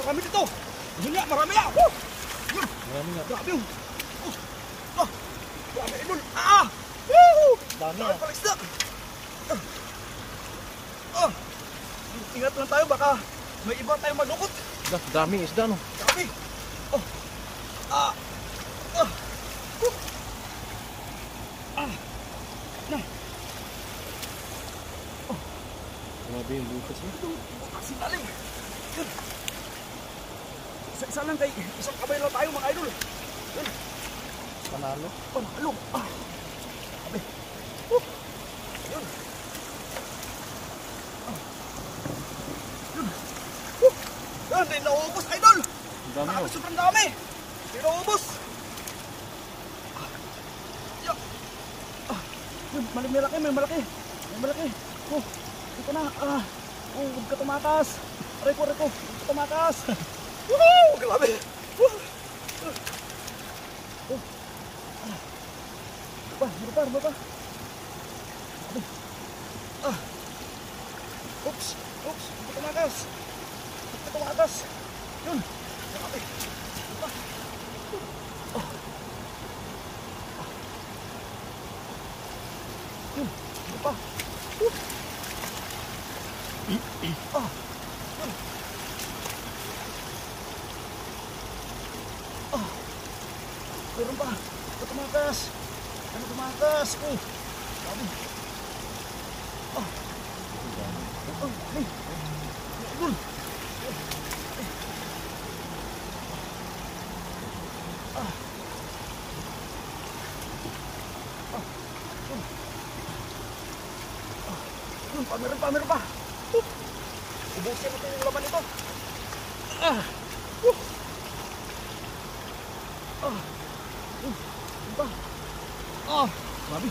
marami dito. Yun nga, marami nga. Woo! Marami nga. Grabe yun. Grabe idol. Woo! Dami Dami pala isda. Ingat lang tayo, baka may iba tayong madukot. Daming isda, no? Grabe. Grabe yung bukas niya. Bukas yung lalim. Isa-isa lang kay isang kamay lang tayo mga idol. Yun. Panalo. Panalo. Grabe. Yun. Yan, hindi naubos idol. Ang dami, Grabe, oh. sobrang dami. Hindi naubos. Yun, may malaki. May malaki. Ito na. Huwag ka tumakas. Aray ko. Huwag ka tumakas. Woohoo! Grabe. Meron pa. Grabe. Oops. Huwag ka tumakas. Yun. Grabe. Yun. Meron pa. Meron pa. Tumakas. Tumakas. Grabe. Hey. Idol. Meron pa. Ubusin natin yung laman ito. Meron pa. Grabe.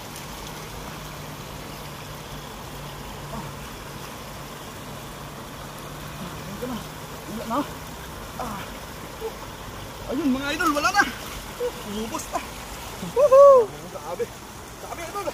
Wala na. Ayun mga idol, wala na. Umubos na. Woohoo! Grabe idol.